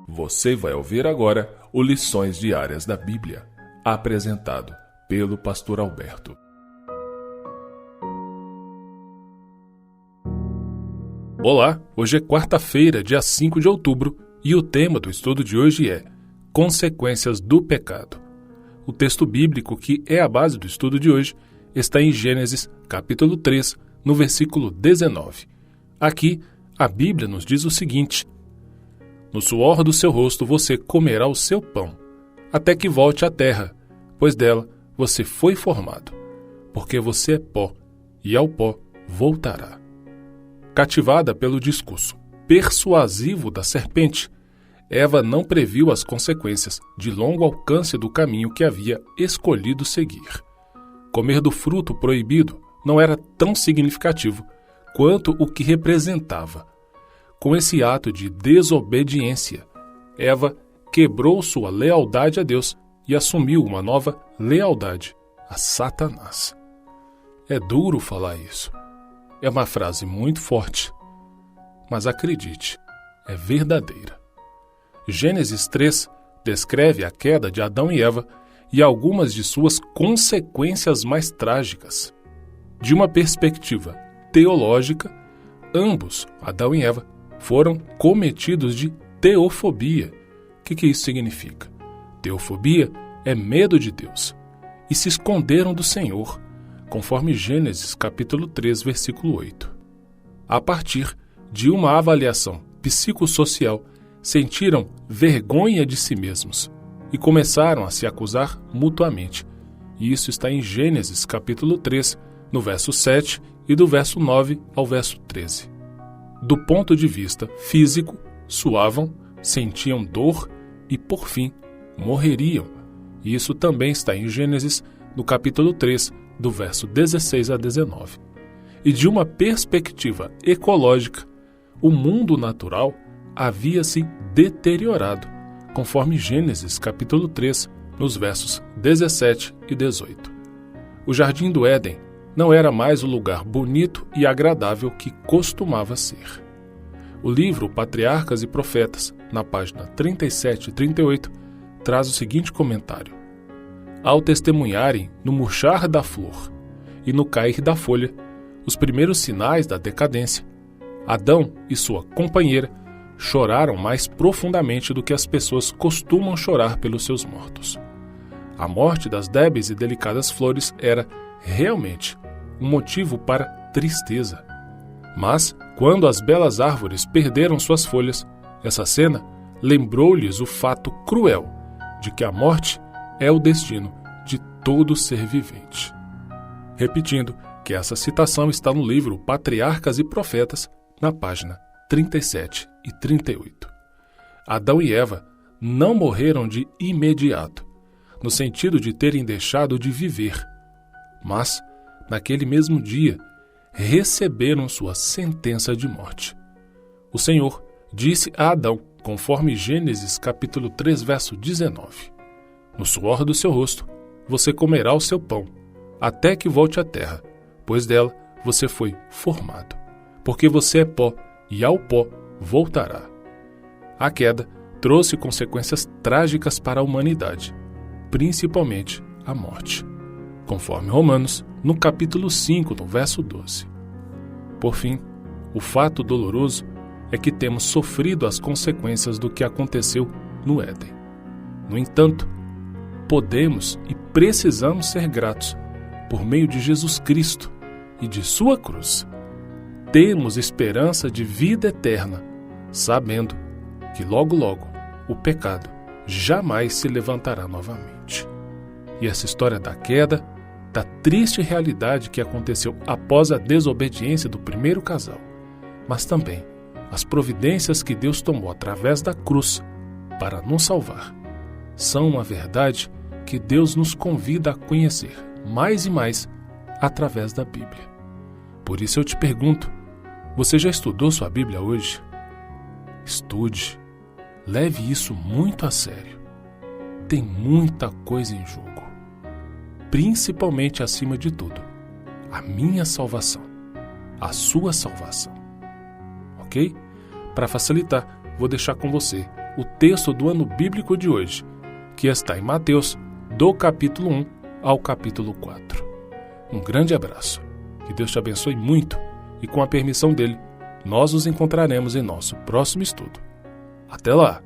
Você vai ouvir agora o Lições Diárias da Bíblia, apresentado pelo Pastor Alberto. Olá, hoje é quarta-feira, dia 5 de outubro, e o tema do estudo de hoje é Consequências do Pecado. O texto bíblico que é a base do estudo de hoje está em Gênesis, capítulo 3, no versículo 19. Aqui, a Bíblia nos diz o seguinte: No suor do seu rosto você comerá o seu pão, até que volte à terra, pois dela você foi formado, porque você é pó, e ao pó voltará. Cativada pelo discurso persuasivo da serpente, Eva não previu as consequências de longo alcance do caminho que havia escolhido seguir. Comer do fruto proibido não era tão significativo quanto o que representava. Com esse ato de desobediência, Eva quebrou sua lealdade a Deus e assumiu uma nova lealdade a Satanás. É duro falar isso. É uma frase muito forte, mas acredite, é verdadeira. Gênesis 3 descreve a queda de Adão e Eva e algumas de suas consequências mais trágicas. De uma perspectiva teológica, ambos, Adão e Eva, foram cometidos de teofobia. O que isso significa? Teofobia é medo de Deus e se esconderam do Senhor, conforme Gênesis capítulo 3, versículo 8. A partir de uma avaliação psicossocial, sentiram vergonha de si mesmos e começaram a se acusar mutuamente. E isso está em Gênesis capítulo 3, no verso 7 e do verso 9 ao verso 13. Do ponto de vista físico, suavam, sentiam dor e, por fim, morreriam. E isso também está em Gênesis, no capítulo 3, do verso 16 a 19. E de uma perspectiva ecológica, o mundo natural havia se deteriorado, conforme Gênesis capítulo 3, nos versos 17 e 18. O Jardim do Éden não era mais o lugar bonito e agradável que costumava ser. O livro Patriarcas e Profetas, na página 37 e 38, traz o seguinte comentário: Ao testemunharem no murchar da flor e no cair da folha os primeiros sinais da decadência, Adão e sua companheira choraram mais profundamente do que as pessoas costumam chorar pelos seus mortos. A morte das débeis e delicadas flores era, realmente, um motivo para tristeza. Mas, quando as belas árvores perderam suas folhas, essa cena lembrou-lhes o fato cruel de que a morte é o destino de todo ser vivente. Repetindo que essa citação está no livro Patriarcas e Profetas, na página 37 e 38. Adão e Eva não morreram de imediato, no sentido de terem deixado de viver, mas, naquele mesmo dia, receberam sua sentença de morte. O Senhor disse a Adão, conforme Gênesis capítulo 3, verso 19: No suor do seu rosto você comerá o seu pão, até que volte à terra, pois dela você foi formado, porque você é pó, e ao pó voltará. A queda trouxe consequências trágicas para a humanidade, principalmente a morte, conforme Romanos, no capítulo 5, no verso 12. Por fim, o fato doloroso é que temos sofrido as consequências do que aconteceu no Éden. No entanto, podemos e precisamos ser gratos por meio de Jesus Cristo e de sua cruz. Temos esperança de vida eterna, sabendo que logo, logo, o pecado jamais se levantará novamente. E essa história da queda, da triste realidade que aconteceu após a desobediência do primeiro casal, mas também as providências que Deus tomou através da cruz para nos salvar, são uma verdade que Deus nos convida a conhecer mais e mais através da Bíblia. Por isso eu te pergunto, você já estudou sua Bíblia hoje? Estude, leve isso muito a sério. Tem muita coisa em jogo. Principalmente, acima de tudo, a minha salvação, a sua salvação. Ok? Para facilitar, vou deixar com você o texto do ano bíblico de hoje, que está em Mateus, do capítulo 1 ao capítulo 4. Um grande abraço, que Deus te abençoe muito e com a permissão dele, nós nos encontraremos em nosso próximo estudo. Até lá!